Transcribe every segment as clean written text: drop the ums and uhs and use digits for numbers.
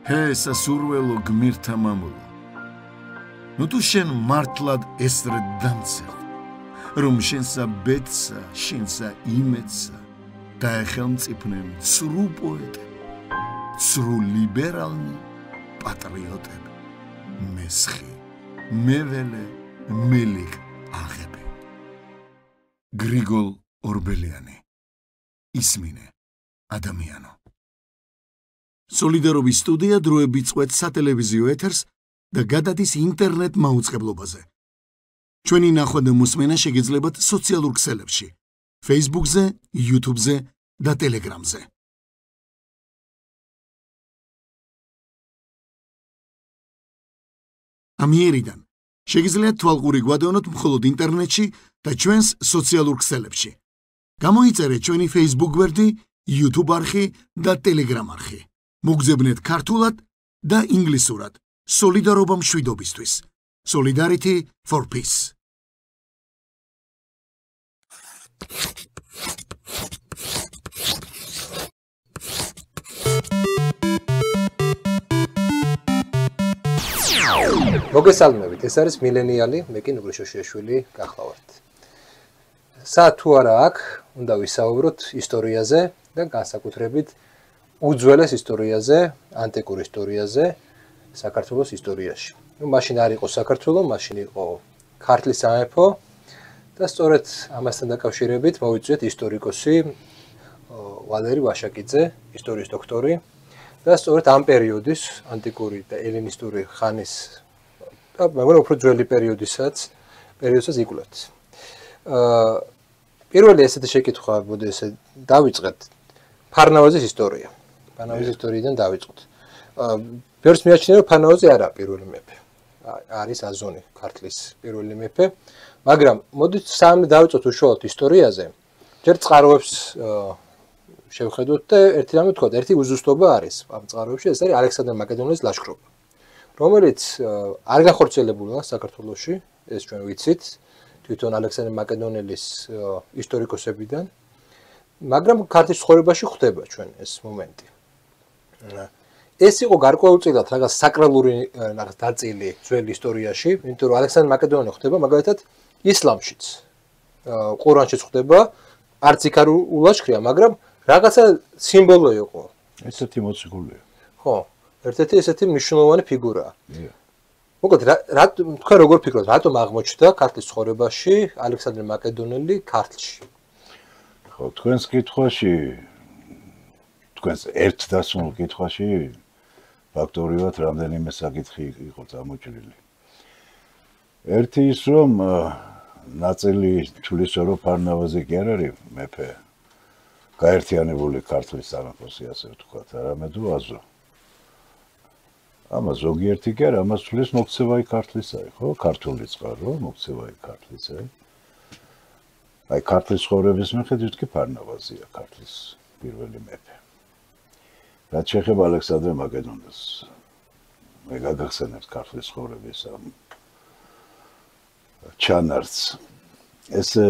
ჰე სასურველო გმირთა მამულო, ნუ თუ შენ მართლად ესრედ დამცელ, რომ შენსა ბედსა, შენსა იმედსა დაეხელმწიფნენ ცრუ პოეტები, ცრუ ლიბერალნი პატრიოტები, მესხი, მეველე, მელიქ აღები. გრიგოლ ორბელიანი, ისმინე ადამიანო. სოლიდარობის სტუდია დროებით წვეთს სატელევიზიო ეთერს და გადადის ინტერნეტ მაუწყებლობაზე. ჩვენი ნახვა და მოსმენა შეგეძლებათ სოციალურ ქსელებში, Facebook-ზე, YouTube-ზე და Telegram-ზე. ამიერიდან შეგიძლიათ თვალყური გვადევნოთ მხოლოდ ინტერნეტში და ჩვენს სოციალურ ქსელებში. გამოიწერეთ ჩვენი Facebook გვერდი, YouTube არხი და Telegram არხი. მოგძებნეთ ქართულად და ინგლისურად. სოლიდარობა მშვიდობისთვის. Solidarity for peace. მოგესალმებით, ეს არის მილენიალი, მე კი ნუგრიშოშიაშვილი გახლავართ. საათ თუ არა აქ, უნდა ვისაუბროთ ისტორიაზე და განსაკუთრებით უძველეს ისტორიაზე, ანტიკურ ისტორიაზე, საქართველოს ისტორიაში. მაშინ არ იყო საქართველო, მაშინ იყო ქართლის სამეფო და სწორედ ამასთან დაკავშირებით მოვიწვიეთ ისტორიკოსი ვალერი ვაშაკიძე, ისტორიის დოქტორი და სწორედ ამ პერიოდის, ანტიკური და ელინისტური ხანის და მაგრამ უფრო ძველი პერიოდისაც იკვლევთ. პირველი ესეთი შეკითხვა მოდი ესე დავიწყეთ. ფარნავაზის ისტორია. ფარნავაზის ისტორიიდან დავიწყოთ. ბევრს მიაჩნია, რომ ფარნავაზი არა პირველი მეფე. არის აზონი, ქართლის პირველი მეფე, მაგრამ მოდით სამი დავიწყოთ უშუალოდ ისტორიაზე. ჯერ წყაროებს შევხედოთ და ერთი რამე ვთქვათ, ერთი უზუსტობა არის ამ წყაროებში, ეს არის ალექსანდრე მაკედონელის ლაშქრობა, რომელიც არ გახორციელებულა საქართველოში, ეს ჩვენ ვიცით, თვითონ ალექსანდრე მაკედონელის ისტორიკოსებიდან, მაგრამ ქართლის ცხოვრებაში ხდება ჩვენ ეს მომენტი. ეს იყო გარკვეულწილად რაღაც საკრალური რაღაც ნაწილი ძველ ისტორიაში, იმიტომ რომ ალექსანდრე მაკედონელი ხდება მაგალითად ისლამშიც. ყურანშიც ხდება, არც იქ არ ულაშქრია, მაგრამ რაღაცა სიმბოლო იყო. ესეთი მოციქულია. ხო, ერთ-ერთი ესეთი მნიშვნელოვანი ფიგურაა. მოკლედ, თქვენ როგორ ფიქრობთ, რატომ აღმოჩნდა ქართლის ცხოვრებაში ალექსანდრე მაკედონელი ქართლში? ხო, თქვენს კითხვაში, თქვენს ერთ დასმულ კითხვაში ფაქტობრივად რამდენიმე საკითხი იყო წამოჭრილი. ერთი ის, რომ ნაწილი თulis რომ ფარნავაზი კი არ არის მეფე, გაერთიანებული ქართლის სამეფოსი, ასე ვთქვათ, არამედ აზო. ამას ზოგიერთი კი არა, ამას თulis მოქცევაი ქართლისა, ხო? ქართული წყარო, მოქცევაი ქართლისა. აი ქართლის ცხოვრების მიხედვით კი ფარნავაზია ქართლის პირველი მეფე. რაც შეეხება ალექსანდრე მაკედონელს, მე გაგახსენებთ ქართლის ცხოვრების ამ ჩანართს. ესე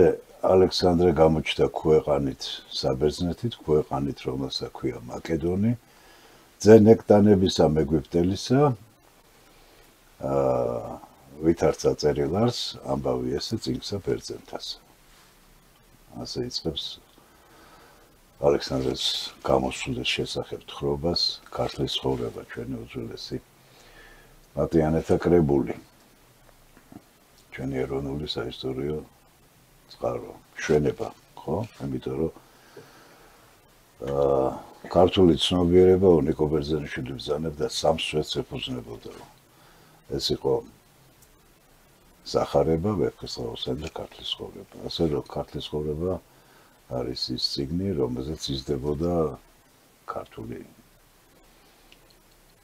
ალექსანდრე გამოჩნდა ქვეყანით საბერძნეთით, ქვეყანით, რომელსაც ქვია მაკედონი, ძე ნექტანებისა მეგვიპტელისა, ვითარცა წერილარს, ამბავი ესე წინგსა ბერძენთას. ასე იწყებს ალექსანდრეს გამოსვლის შესახებ თხრობას, ქართლის ცხოვრება ჩვენი უძველესი მატიანეთა კრებული. ჩვენი ეროვნული საისტორიო წყარო, შვენება, ხო? იმიტომ რომ ქართული ცნობიერება ნიკო ბერძენიშვილი ბრძანებდა სამ სვეტს ეფუძნებოდა. ეს იყო სახარება, ვეფხისტყაოსანი და ქართლის ცხოვრება. ასე რომ ქართლის ცხოვრება არის ის წიგნი, რომელზეც იზრდებოდა ქართული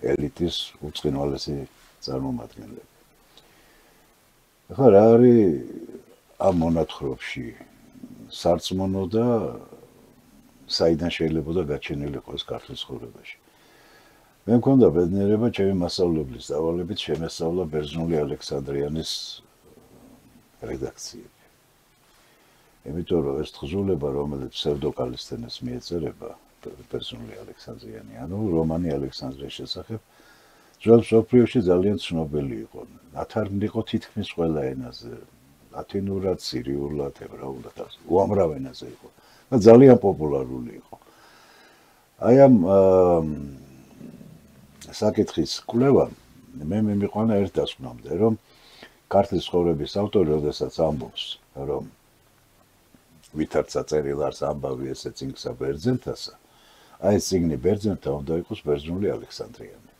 ელიტის უწყინვალესი წარმომადგენლები. ახლა რა არის ამ მონათხრობში სარწმუნო და საიდან შეიძლება გაჩენილიყო ეს ქართლის ცხოვრებაში? მე მქონდა ბედნიერება ჩემი მასწავლებლის დავალებით შემესწავლა ბერძნული ალექსანდრიანის რედაქციები. იმიტომ რომ ეს თხზულება, რომელიც ფსევდოკალისთენეს მიეწერება, ბერძნული ალექსანდრიანი, ანუ რომანი ალექსანდრიის შესახებ ძველ მსოფლიოში ძალიან ცნობილი იყო. ათარგმნიყო თითქმის ყველა ენაზე, ლათინურად, სირიულად, ებრაულად, უამრავ ენაზე იყო და ძალიან პოპულარული იყო. აი ამ საკითხის კვლევა მე მიმიყვანა ერთ დასკვნამდე, რომ ქართლის ცხოვრების ავტორი, როდესაც ამბობს, რომ ვითარც საწერილ არს ამბავი ესე წიგნსა ბერძენთასა, აი ეს წიგნი ბერძენთა უნდა იყოს ბერძნული ალექსანდრიანი.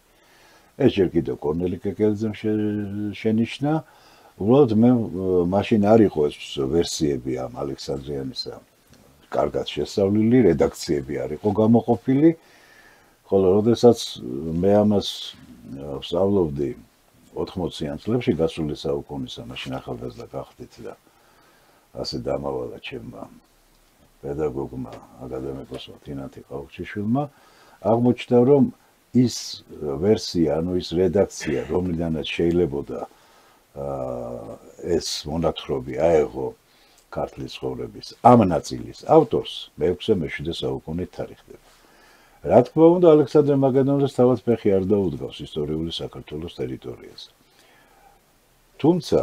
ეს ჯერ კიდევ კორნელი კეკელიძემ შენიშნა, უბრალოდ მე მაშინ არ იყო ეს ვერსიები ამ ალექსანდრიანისა კარგად შესწავლილი, რედაქციები არ იყო გამოყოფილი, ხოლო როდესაც მე ამას ვსწავლობდი 80-იან წლებში გასული საუკუნისა, მაშინ ახალგაზრდა გახდით და ასე დამავალა ჩემმა პედაგოგმა, აკადემიკოსმა თინათი ყაუქჩიშვილმა, აღმოჩნდა, რომ ის ვერსია, ანუ ის რედაქცია, რომლიდანაც შეიძლებოდა ეს მონათხრობი აეღო ქართლის ცხოვრების ამ ნაწილის ავტორს მე-6-მე-7 საუკუნით თარიღდება. რა თქმა უნდა, ალექსანდრე მაკედონელს თავად ფეხი არ დაუდგავს ისტორიული საქართველოს ტერიტორიაზე. თუმცა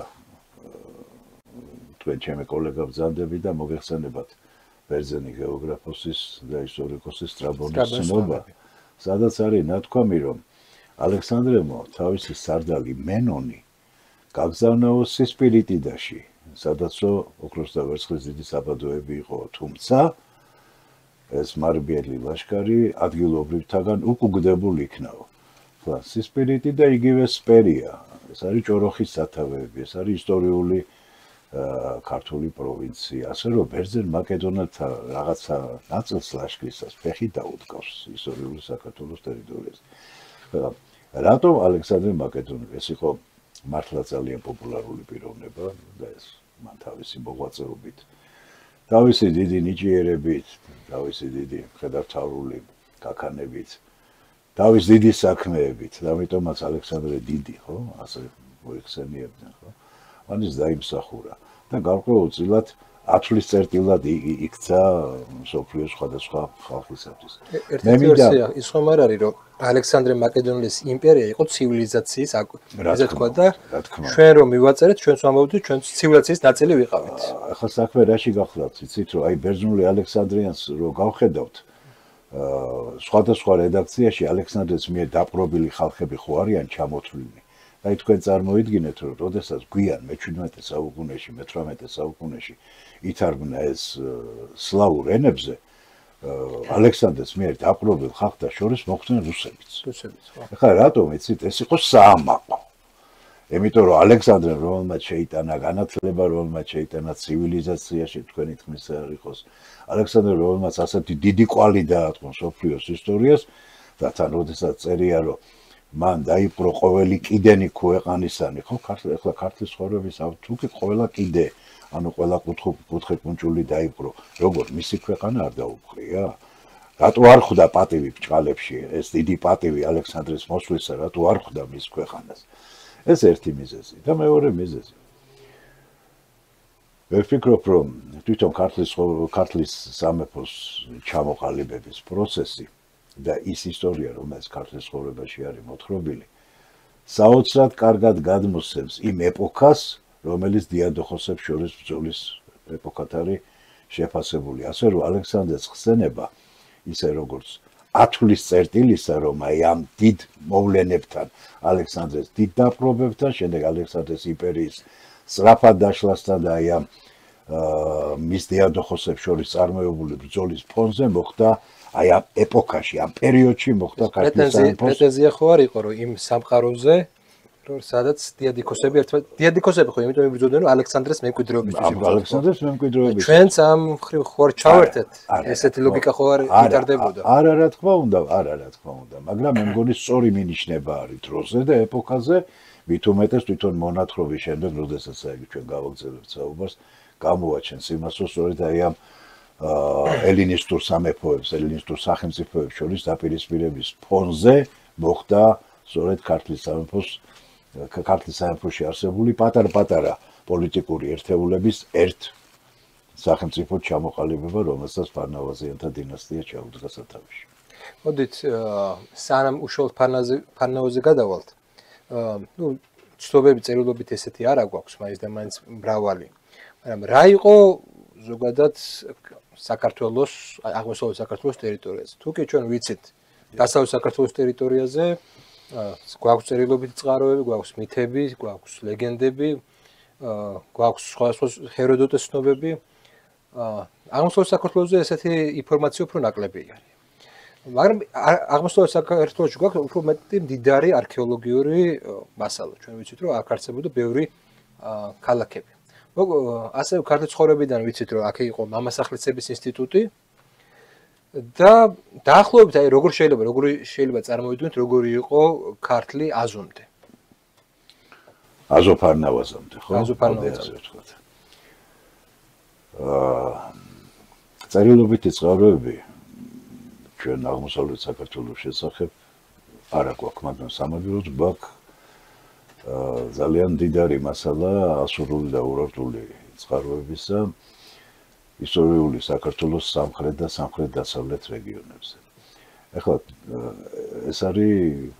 თქვენ ჩემი კოლეგა ბრძანდები და მოგეხსენებათ ბერძენი გეოგრაფოსის და ისტორიკოსის სტრაბონის ცნობა, სადაც არის ნათქვამი, რომ ალექსანდრემო თავისი სარდალი მენონი გაგზავნაო სისპირიტიდაში, სადაც ოქროს და ვერცხლის დიდი საბადოები იყო, თუმცა ეს მარბიელი ლაშქარი ადგილობრივთაგან უკუგდებულ იქნაო. ხლა სისპირიტი და იგივე სპერია, ეს არის ჭოროხის სათავეები, ეს არის ისტორიული ქართული პროვინცია, ასე რომ ბერძენ მაკედონელთა რაღაცა ნაწილს ლაშქრისას ფეხი დაუდგავს ისტორიული საქართველოს ტერიტორიაზე. რატომ ალექსანდრე მაკედონელი? ეს იყო მართლა ძალიან პოპულარული პიროვნება და ეს მან თავისი მოღვაწეობით, თავისი დიდი ნიჭიერებით, თავისი დიდი მხედართმთავრული გაქანებით, თავის დიდი საქმეებით, და ამიტომაც ალექსანდრე დიდი, ხო, ასე მოიხსენიებდნენ, ხო? მან ის დაიმსახურა და გარკვეულწილად ათვლის წერტილად იქცა მსოფლიოს სხვადასხვა ხალხისათვის. ერთი ვერსია ის ხომ არ არის, რომ ალექსანდრე მაკედონელის იმპერია იყო ცივილიზაციის, ესე თქვა და ჩვენ რომ მივაწერეთ, ჩვენს ვამბობთ, ჩვენ ცივილიზაციის ნაწილი ვიყავით. ახლა საქმე რაში გახლავთ, იცით, რომ აი ბერძნული ალექსანდრიანს რო გავხედავთ, სხვადასხვა რედაქციაში ალექსანდრეს მიერ დაპყრობილი ხალხები ხო არიან ჩამოთვლილი. აი თქვენ წარმოიდგინეთ, რომ როდესაც გვიან მე-17 საუკუნეში, მე-18 საუკუნეში ითარგმნა ეს სლავურ ენებზე, ალექსანდრეს მიერ დაპყრობილ ხალხთა შორის მოხვდნენ რუსებიც. ახლა რატომ იცით, ეს იყო საამაყო. იმიტომ რომ ალექსანდრემ რომელმაც შეიტანა განათლება, რომელმაც შეიტანა ცივილიზაციაში, თქვენი თქმის არ იყოს, ალექსანდრემ რომელმაც ასეთი დიდი კვალი დაატყო მსოფლიოს ისტორიას და თან როდესაც წერია, რომ მან დაიპყრო ყოველი კიდენი ქვეყანისანი, ხო, ახლა ქართლის ცხოვრების თუკი ყველა კიდე, ანუ ყველა კუთხე კუნჭული დაიპყრო, როგორ მისი ქვეყანა არ დაუპყრია? რატო არ ხვდა პატივი ბჭყალებში, ეს დიდი პატივი ალექსანდრეს მოსვლისა, რატო არ ხვდა მის ქვეყანას? ეს ერთი მიზეზი და მეორე მიზეზი. მე ვფიქრობ, რომ თვითონ ქართლის სამეფოს ჩამოყალიბების პროცესი და ის ისტორია, რომელიც ქართლის ცხოვრებაში არის მოთხრობილი, საოცრად კარგად გადმოსცემს იმ ეპოქას, რომელიც დიადოხოსებს შორის ბრძოლის ეპოქად არის შეფასებული. ასე რომ ალექსანდრეს ხსენება, ისე როგორც ათვლის წერტილისა, რომ აი ამ დიდ მოვლენებთან, ალექსანდრეს დიდ დაპყრობებთან, შემდეგ ალექსანდრეს იმპერიის სწრაფად დაშლასთან და აი ამ მის დიადოხოსებს შორის წარმოებული ბრძოლის ფონზე მოხდა აი ამ ეპოქაში, ამ პერიოდში მოხდა ქართლის სამეფოს პრეტენზია ხო არ იყო, რომ იმ სამყაროზე, რომ სადაც დიადიქოსები დიადიქოსები ხო იმიტომ იბრძოდნენ, რომ ალექსანდრეს მემკვიდრეობისთვის იბრძოდნენ. ალექსანდრეს მემკვიდრეობისთვის. ჩვენც ამ ხრივ ხوار ჩავერთეთ. ესეთი ლოგიკა ხო არ ვითარდებოდა. არა, რა თქმა უნდა, მაგრამ მე მგონი სწორი მინიშნება არის დროზე და ეპოქაზე, მით უმეტეს თვითონ მონათხრობის შემდეგ, როდესაც აი ჩვენ გავაგზავნებთ საუბარს, გამოაჩენს იმას, რომ სწორედ აი ამ ელინისტურ სამეფოებს, ელინისტურ სახელმწიფოებს შორის დაპირისპირების ფონზე მოხდა სწორედ ქართლის სამეფოში არსებული პატარ-პატარა პოლიტიკური ერთეულების ერთ სახელმწიფო ჩამოყალიბება, რომელსაც ფარნავაზიანთა დინასტია ჩაუდგა სათავეში. მოდით სანამ უშუალოდ ფარნავაზზე გადავალთ. ცნობები წერილობით ესეთი არა გვაქვს, მაინც და მაინც მრავალი. მაგრამ რა იყო ზოგადად საქართველოს, აღმოსავლეთ საქართველოს ტერიტორიაზე? თუ კი ჩვენ ვიცით დასავლეთ საქართველოს ტერიტორიაზე გვაქვს წერილობითი წყაროები, გვაქვს მითები, გვაქვს ლეგენდები, გვაქვს სხვადასხვა ჰეროდოტეს ცნობები. აღმოსავლეთ საქართველოსზე ესეთი ინფორმაცია უფრო ნაკლები არის. მაგრამ აღმოსავლეთ საქართველოში გვაქვს უფრო მეტი მდიდარი არქეოლოგიური მასალა. ჩვენ ვიცით, რომ აქ არსებობდა ბევრი ქალაქები. ასევე ქართლის ცხოვრებიდან ვიცით, რომ აქ იყო მამასახლისების ინსტიტუტი და დაახლოებით აი როგორ შეიძლება წარმოვიდგინოთ, როგორი იყო ქართლი აზომდე. აზოფარნავაზამდე, ხო? აზოფარნავაზამდე. წერილობითი წყაროები ჩვენ აღმოსავლეთ საქართველოს შესახებ არა გვაქვს, მაგრამ სამაგიეროდ გვაქვს ძალიან დიდარი მასალა ასურული და ურარტული წყაროებისა ისტორიული საქართველოს სამხრეთ და სამხრეთ-დასავლეთ რეგიონებზე. ეხლა ეს არის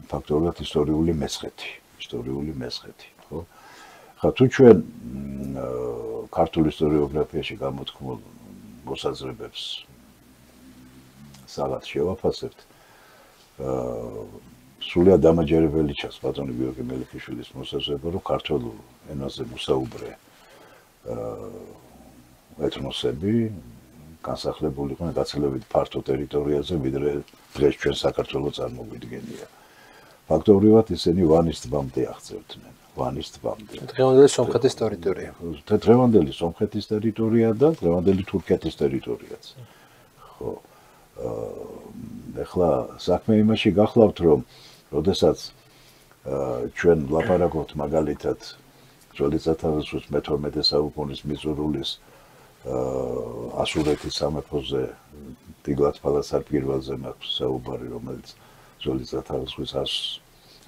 ფაქტობრივად ისტორიული მესხეთი, ხო? ხა თუ ჩვენ ქართულ ისტორიოგრაფიაში გამოთქმულ მოსაზრებებს სალათ შევაფასებთ, სრულიად დამაჯერებელი ჩანს ბატონი გიორგი მელიქიშვილის მოსაზრება, რომ ქართულ ენაზე მოსაუბრე ეთნოსები განსახლებულიყვნენ გაცილებით ფართო ტერიტორიაზე, ვიდრე დღეს ჩვენ საქართველოს წარმოგვიდგენია. ფაქტობრივად ისინი ვანის ტბამდე აღწევდნენ. დღევანდელი სომხეთის ტერიტორია. დღევანდელი სომხეთის ტერიტორია და დღევანდელი თურქეთის ტერიტორიაც. ხო. ეხლა საქმე იმაში გახლავთ, რომ როდესაც ჩვენ ვლაპარაკობთ მაგალითად ძველი სათავისოს მე-12 საუკუნის მიწურულის ასურეთის სამეფოზე ტიგლათ-პალასარ პირველზე მაქვს საუბარი, რომელიც ძველი სათავისოს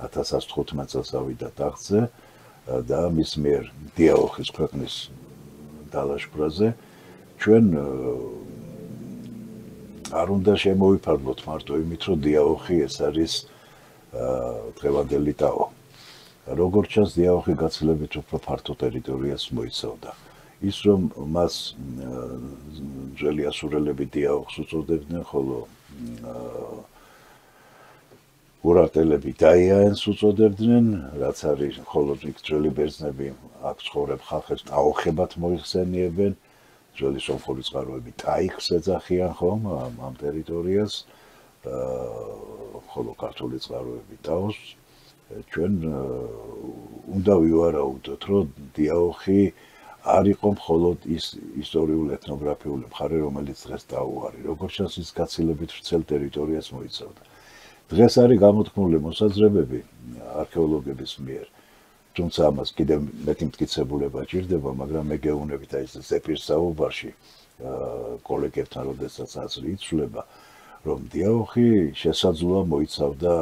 1115 წელს ავიდა ტახტზე და მის მიერ დიაოხის ქვეყნის დალაშქვრაზე ჩვენ არ უნდა შემოვიფარგლოთ მარტო იმით, რომ დიაოხი ეს არის დღევანდელი ტაო. როგორც ჩანს, დიაოხი გაცილებით უფრო ფართო ტერიტორიას მოიცავდა. ის რომ მას ძველი ასურელები დიაოხს უწოდებდნენ, ხოლო ურარტელები დაიაენს უწოდებდნენ, რაც არის მხოლოდ იქ ძველი ბერძნები აქ ცხოვრებ ხალხებს ტაოხებად მოიხსენიებენ. ძველი სომხური წყაროები ტაიხს ეძახიან ხომ ამ ტერიტორიას, ხოლო ქართული წყაროები ტაოს. ჩვენ უნდა ვივარაუდოთ, რომ დიაოხი არ იყო მხოლოდ ის ისტორიულ ეთნოგრაფიული მხარე, რომელიც დღეს ტაო არის. როგორც ჩანს, ის გაცილებით ვრცელ ტერიტორიას მოიცავდა. დღეს არის გამოთქმული მოსაზრებები არქეოლოგების მიერ. თუმცა ამას კიდევ მეტი მტკიცებულება ჭირდება, მაგრამ მე გეუბნებით აი ეს ზეპირს საუბარში კოლეგებთან, როდესაც აზრი იცვლება, რომ დიაოხი შესაძლოა მოიცავდა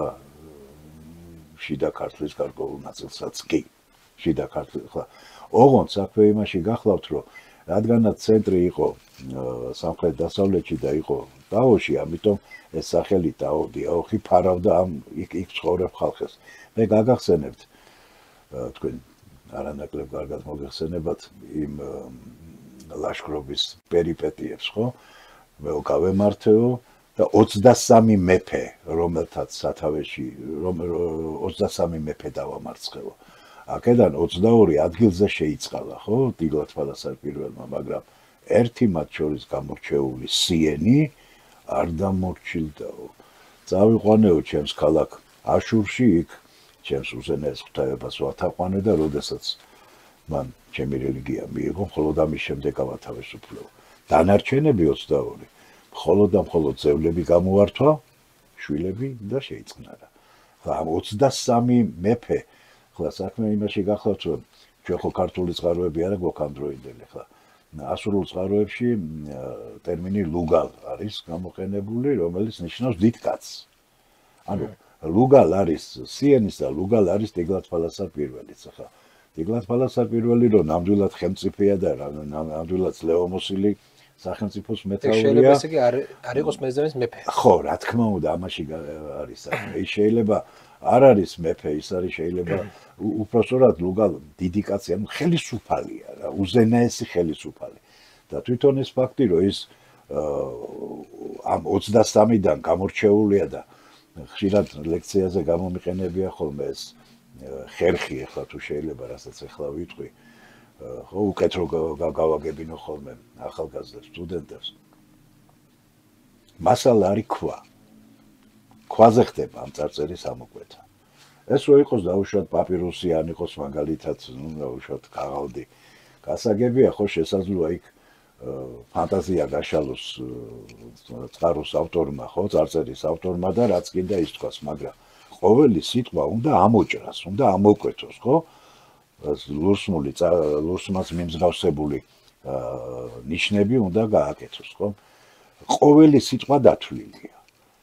შიდა ქართლის გარკვეულ ნაწილსაც კი. შიდა ქართლი, ხა, ოღონდ საქმე იმაში გახლავთ, რომ რადგანაც ცენტრი იყო სამხრეთ-დასავლეთში და იყო ტაოში, ამიტომ ეს სახელი ტაო დიაოხი ფარავდა ამ იქ ცხოვრებ ხალხებს. მე გაგახსენებთ თქვენ არანაკლებ კარგად მოგეხსენებათ იმ ლაშქრობის პერიპეტიებს, ხო? მე გავემართეო და 23 მეფე, რომელთაც სათავეში 23 მეფე დავამარცხეო. აქედან 22 ადგილზე შეიწყალა, ხო? ტიგლათ-პალასარ პირველმა, მაგრამ ერთი მათ შორის გამორჩეული სიენი არ დამორჩილდაო. წავიყვანეო ჩემს ქალაქ აშურში, იქ ჩემს უზენაეს ღვთაებას ვათაყვანე და როდესაც მან ჩემი რელიგია მიიღო, მხოლოდ ამის შემდეგ ავათავისუფლეო. დანარჩენები 22 მხოლოდ და მხოლოდ ძევლები გამოვართვა, შვილები და შეიწყნარა. ხა ამ 23 მეფე, ხლა საქმე იმაში გახლავთ, რომ ჩვენ ხო ქართული წყაროები არა გვაქვს ამ დროინდელი, ხლა ასურულ წყაროებში ტერმინი ლუგალ არის გამოყენებული, რომელიც ნიშნავს დიდ კაცს. ანუ ლუგალ არის სიენის და ლუგალ არის ტიგლათ-პალასარ პირველიც, ხა ტიგლათ პალასა პირველი რომ ნამდვილად ხელმწიფეა და ნამდვილად ძლევამოსილი სახელმწიფოს მეთაურია. შეიძლება ესე იგი არ იყოს მეზობლის მეფე. ხო, რა თქმა უნდა, ამაში არის საქმე. ის შეიძლება არ არის მეფე, ის არის შეიძლება უпростоრად ლუგალ დიდი კაცი, ანუ ხელისუფალია რა, უზენაესი ხელისუფალი. და თვითონ ეს ფაქტი, რომ ის ამ 23-დან გამორჩეულია და ხშირად ლექციაზე გამომიყენებია ხოლმე ეს ხერხი, ახლა თუ შეიძლება რასაც ახლა ვიტყვი, ხო, უკეთრო გავაგებინო ხოლმე ახალგაზრდა სტუდენტებს. მასალა არის ქვა. ქვაზე ხდება ამ წარწერის ამოკვეთა. ეს რო იყოს დაუშვათ პაპირუსი, ან იყოს მაგალითად, ნუ დაუშვათ ქაღალდი. გასაგებია ხო შესაძლოა იქ ფანტაზია გაშალოს წყაროს ავტორმა, ხო, წარწერის ავტორმა და რაც კიდე ის თქვას, მაგრამ ყოველი სიტყვა უნდა ამოჭრას, უნდა ამოკვეთოს, ხო? ლურსმას მიმსგავსებული ნიშნები უნდა გააკეთოს, ხო? ყოველი სიტყვა დათვლილია.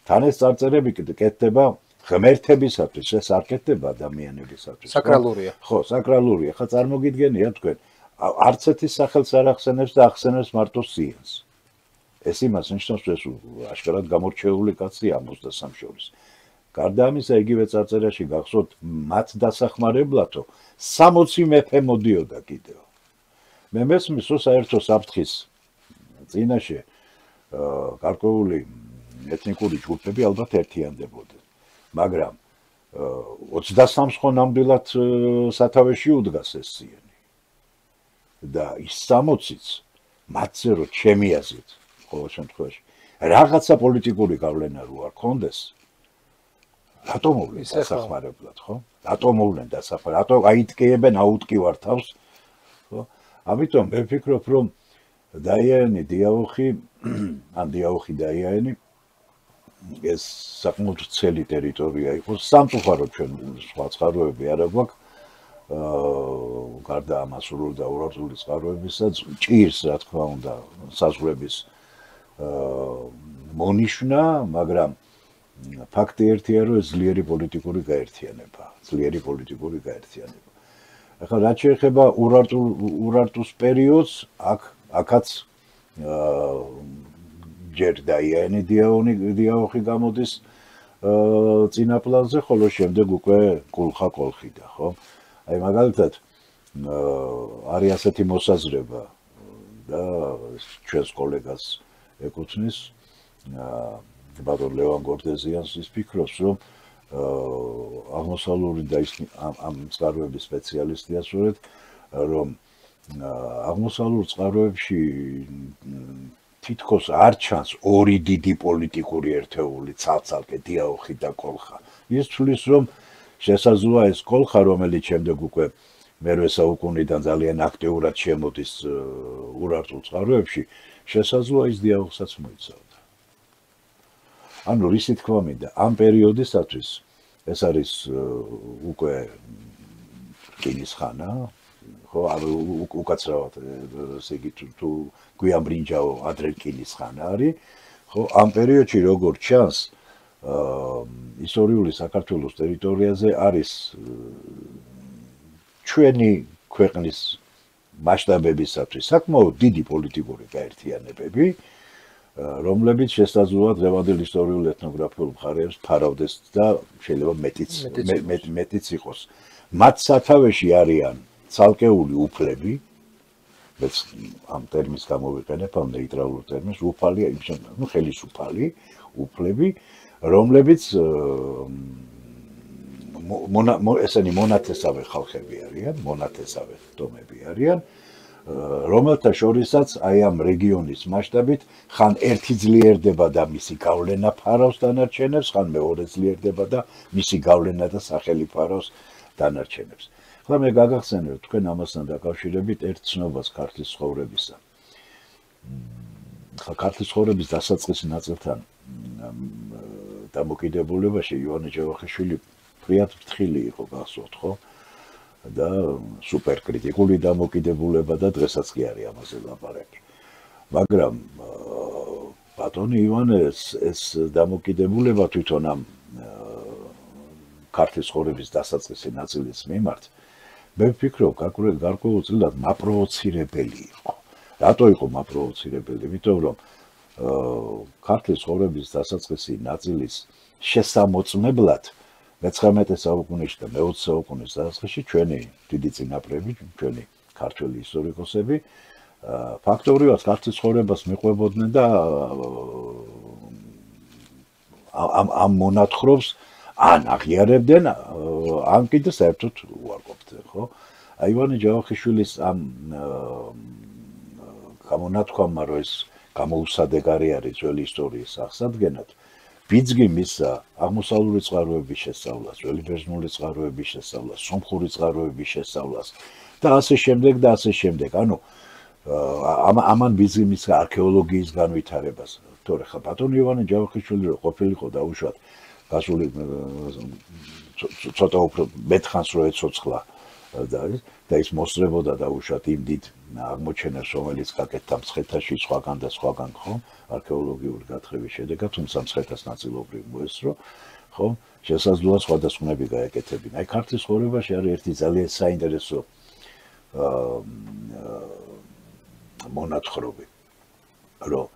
თან ეს წარწერები კეთდება ღმერთებისათვის, ეს არ კეთდება ადამიანებისათვის. საკრალურია. ხო, საკრალურია. ხა წარმოგიდგენია თქვენ, არც ერთის სახელს არ ახსენებს და ახსენებს მარტო სიენს. ეს იმას ნიშნავს, ეს აშკარად გამორჩეული კაცია 23 შორის. გარდა ამისა, იგივე წარწერაში გახსოვთ მათ დასახმარებლათო 60 მეფე მოდიოდა კიდევ. მე მესმის, რომ საერთო საფრთხის წინაშე გარკვეული ეთნიკური ჯგუფები ალბათ ერთიანდებოდნენ. მაგრამ 23-ს ხო ნამდვილად სათავეში უდგას ეს სიენი. და ის 60-იც მათზე რო ჩემი აზრით, ყოველ შემთხვევაში, რაღაცა პოლიტიკური გავლენა რო არ ქონდეს, რატო მოვლენ დასახმარებლად, ხო? რატო მოვლენ დასახმარებლად? რატო აიტკიებენ აუტკივარ თავს, ხო? ამიტომ მე ვფიქრობ, რომ დაიანი დიაოხი, ან დიაოხი დაიანი ეს საკმაოდ ვრცელი ტერიტორია იყო, სამწუხაროდ ჩვენ სხვა წყაროები არ აქვს, გარდა ამას სრული და ურარტული წყაროებისაც ჭირს, რა თქმა უნდა, საზღვრების მონიშნა, მაგრამ ფაქტი ერთია, რომ ეს ძლიერი პოლიტიკური გაერთიანება. ახლა რაც შეეხება ურარტუს პერიოდს, აქაც ჯერ დაიანი დიაოხი გამოდის წინა პლანზე, ხოლო შემდეგ უკვე კულხა კოლხიდა, ხო? აი მაგალითად არის ასეთი მოსაზრება და ჩვენს კოლეგას ეკუთვნის ბატონ ლევან გორდეზიანს ის ფიქრობს, რომ აღმოსავლური და ამ წყაროების სპეციალისტია სწორედ, რომ აღმოსავლურ წყაროებში თითქოს არ ჩანს ორი დიდი პოლიტიკური ერთეული ცალ-ცალკე დიაოხი და კოლხა. ის თვლის, რომ შესაძლოა ეს კოლხა, რომელიც შემდეგ უკვე მერვე საუკუნიდან ძალიან აქტიურად შემოდის ურარტულ წყაროებში, შესაძლოა ის დიაოხსაც მოიცავდა. ანუ რისი თქმა მინდა, ამ პერიოდისათვის ეს არის უკვე რკინის ხანა, ხო, უკაცრავად, ესე იგი თუ გვიან ბრინჯაო ადრე რკინის ხანა არის, ხო, ამ პერიოდში როგორც ჩანს, ისტორიული საქართველოს ტერიტორიაზე არის ჩვენი ქვეყნის მასშტაბებისათვის საკმაოდ დიდი პოლიტიკური გაერთიანებები, რომლებიც შესაძლოა დღევანდელ ისტორიულ ეთნოგრაფიულ მხარეებს ფარავდეს და შეიძლება მეტიც იყოს. მათ სათავეში არიან ცალკეული უფლები, მეც ამ ტერმინს გამოვიყენებ, ამ ნეიტრალურ ტერმინს, უფალი, ну, ხელისუფალი უფლები, რომლებიც ესენი მონათესავე ხალხები არიან, მონათესავე ტომები არიან, რომელთა შორისაც აი ამ რეგიონის მასშტაბით ხან ერთი ძლიერდება და მისი გავლენა ფარავს დანარჩენებს, ხან მეორე ძლიერდება და მისი გავლენა და სახელი ფარავს დანარჩენებს. ახლა მე გაგახსენებთ თქვენ ამასთან დაკავშირებით ერთ ცნობას ქართლის ცხოვრებისა. ახლა ქართლის ცხოვრების დასაწყისი ნაწილთან დამოკიდებულებაში ივანე ჯავახიშვილი ფრიად ფრთხილი იყო, გახსოვთ, ხო? და სუპერკრიტიკული დამოკიდებულება და დღესაც კი არის ამაზე ლაპარაკი. მაგრამ ბატონი ივანეს ეს დამოკიდებულება თვითონ ამ ქართლის ცხოვრების დასაწყისი ნაწილის მიმართ მე ვფიქრობ, გარკვეულწილად მაპროვოცირებელი იყო. რატო იყო მაპროვოცირებელი? იმიტომ რომ ქართლის ცხოვრების დასაწყისი ნაწილის შესამოწმებლად მე-19 საუკუნეში და მე-20 საუკუნის დასაწყისში ჩვენი დიდი წინაპრები, ჩვენი ქართველი ისტორიკოსები ფაქტობრივად ქართლის ცხოვრებას მიყვებოდნენ და ამ მონათხრობს ან აღიარებდნენ, ან კიდე საერთოდ უარყოფდნენ, ხო? ივანე ჯავახიშვილის ამ გამონათქვამმა, რომ ეს გამოუსადეგარი არის ძველი ისტორიის აღსადგენად, ბიძგი მისცა აღმოსავლური წყაროების შესწავლას, ძველი ბერძნული წყაროების შესწავლას, სომხური წყაროების შესწავლას და ასე შემდეგ და ასე შემდეგ. ანუ ამან ბიძგი მისცა არქეოლოგიის განვითარებას. თორე ხა ბატონი ივანე ჯავახიშვილი რო ყოფილიყო დაუშვათ გასული ცოტა უფრო მეტხანს რო ეცოცხლა და ის მოსწრებოდა დაუშვათ იმ დიდ აღმოჩენას, რომელიც გაკეთდა მცხეთაში სხვაგან და სხვაგან, ხო, არქეოლოგიური გათხრების შედეგად, თუმცა მცხეთას ნაწილობრივ მოესწრო, ხო, შესაძლოა სხვადასხვანები გაეკეთებინა. აი ქართლის ცხოვრებაში არის ერთი ძალიან საინტერესო მონათხრობი, რომ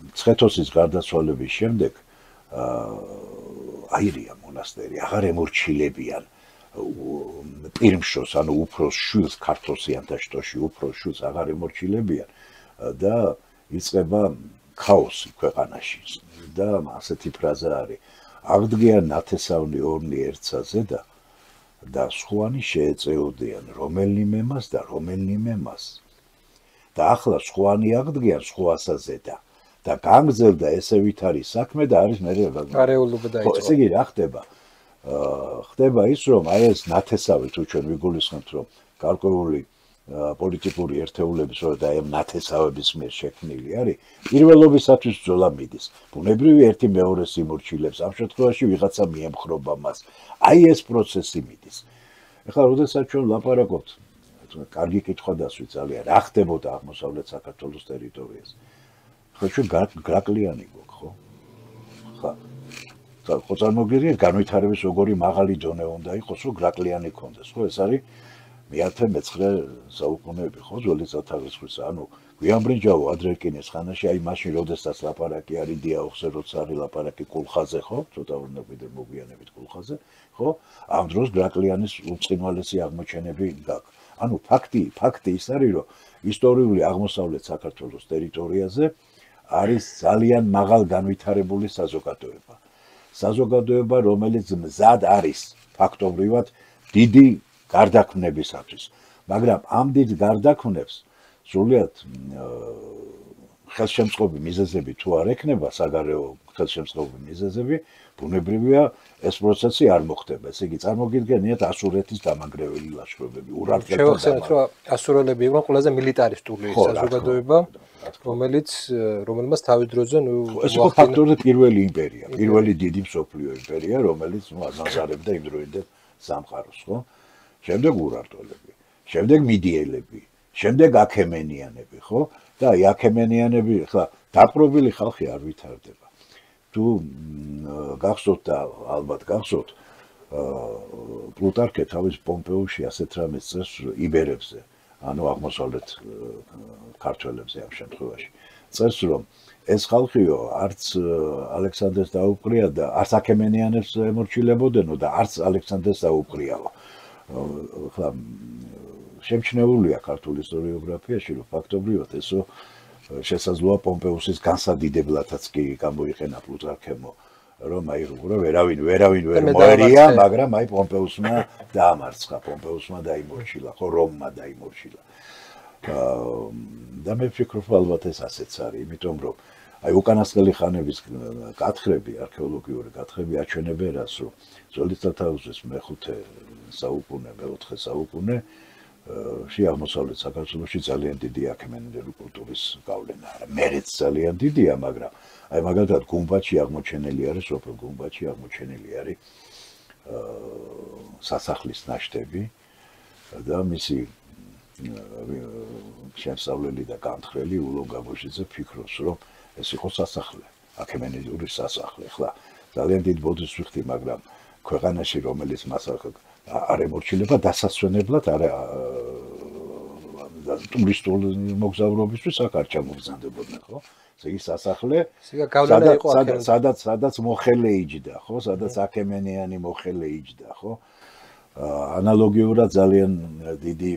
მცხეთოსის გარდაცვალების შემდეგ აირია მონასტერი, აღარ ემორჩილებიან პირმშოს, ანუ უფროს შვილს ქართლოსიანთა შტოში უფროს შვილს აღარ ემორჩილებიან და იწყება ქაოსი ქვეყანაში და ასეთი ფრაზა არის: აღდგიან ნათესავნი ორნი ერთსაზე და სხვანი შეეწეოდიან რომელნიმე მას და რომელნიმე მას. და ახლა სხვანი აღდგიან სხვასაზე და განგზელდა ესე ვითარი საქმე და არის მე არეულობა დაიწყო. ესე იგი რა ხდება? ხდება ის, რომ აი ეს ნათესავი თუ ჩვენ ვიგულისხმებთ, რომ გარკვეული პოლიტიკური ერთეულების და აი ამ ნათესავების მიერ შექმნილი არის, პირველობისათვის ბრძოლა მიდის. ბუნებრივი ერთი მეორეს იმორჩილებს, ამ შემთხვევაში ვიღაცა მიემხრობა მას. აი ეს პროცესი მიდის. ეხლა როდესაც ჩვენ ლაპარაკობთ, კარგი კითხვა დასვით ძალიან, რა ხდებოდა აღმოსავლეთ საქართველოს ტერიტორიაზე? ხო ჩვენ გრაკლიანი გვაქვს, ხო? ხა ხო წარმოგიდგენია განვითარების როგორი მაღალი დონე უნდა იყოს, რომ გრაკლიანი ქონდეს, ხო? ეს არის მე-19 საუკუნეები, ხო, ძველი სათავისხვის, ანუ გვიანბრინჯაო ადრეკინეს ხანაში, აი მაშინ როდესაც ლაპარაკი არის დიაოხზე, როცა არის ლაპარაკი კულხაზე, ხო? ცოტა უნდა კიდე მოგვიანებით კულხაზე, ხო? ამ დროს გრაკლიანის უწყინვალესი აღმოჩენები გაქვს. ანუ ფაქტი ის არის, რომ ისტორიული აღმოსავლეთ საქართველოს ტერიტორიაზე არის ძალიან მაღალ განვითარებული საზოგადოება. საზოგადოება, რომელიც მზად არის ფაქტობრივად დიდი გარდაქმნებისათვის. მაგრამ ამ დიდ გარდაქმნებს სრულიად ხელშემწყობი მიზეზები თუ არ ექნება, საგარეო ხელშემწყობი მიზეზები, ბუნებრივია ეს პროცესი არ მოხდება. ესე იგი, წარმოგიდგენიათ ასურეთის დამანგრეველი ლაშქრობები, ურარტყელთა შევახსენეთ, რომ ასურელები იყვნენ ყველაზე მილიტარისტული საზოგადოება, რომელმაც თავის დროზე ეს იყო ფაქტობრივად პირველი იმპერია, პირველი დიდი მსოფლიო იმპერია, რომელიც აზანზარებდა იმ დროინდელ სამყაროს, ხო? შემდეგ ურარტყელები, შემდეგ მიდიელები, შემდეგ აქემენიანები, ხო? და აი აქემენიანები, ხა დაპყრობილი ხალხი არ ვითარდება. თუ გახსოვთ და ალბათ გახსოვთ, პლუტარქე თავის პომპეუში ასეთ რამეს წერს იბერებზე, ანუ აღმოსავლეთ ქართველებზე ამ შემთხვევაში. წერს, რომ ეს ხალხიო არც ალექსანდრეს დაუპყრია და არც აქემენიანებს ემორჩილებოდენო და არც ალექსანდრეს დაუპყრიაო. ხა შემჩნეულია ქართულ ისტორიოგრაფიაში, რომ ფაქტობრივად ესო შესაძლოა პომპეუსის განსადიდებლათაც კი გამოიყენა პლუტარქემო, რომ აი ვერავინ ვერ მოერია, მაგრამ აი პომპეუსმა დაამარცხა, პომპეუსმა დაიმორჩილა, ხო რომმა დაიმორჩილა. და მე ვფიქრობ, ალბათ ეს ასეც არის, იმიტომ რომ აი უკანასკნელი ხანების გათხრები, არქეოლოგიური გათხრები აჩვენებენ რას, რომ ძველი სათავისის მე-5 საუკუნე, მე-4 საუკუნე აღმოსავლეთ საქართველოში ძალიან დიდი აქემენიდური კულტურის გავლენა არა. მერეც ძალიან დიდია, მაგრამ აი მაგალითად გუმბათში აღმოჩენილი არის, სოფელ გუმბათში აღმოჩენილი არის სასახლის ნაშთები და მისი შემსავლელი და განხრელი ულო გაბოშიძე ფიქრობს, რომ ეს იყო სასახლე, აქემენიდური სასახლე. ხლა ძალიან დიდ ბოდიშს ვიხდი, მაგრამ ქვეყანაში, რომელიც მას არ ემორჩილება დასასვენებლად არა ტურისტულ მოგზაურობისთვის აქ არ ჩამოგზავნებოდნენ, ხო? ესე იგი სასახლე სადაც მოხელე იჯდა, ხო? სადაც აქემენიანი მოხელე იჯდა, ხო? ანალოგიურად ძალიან დიდი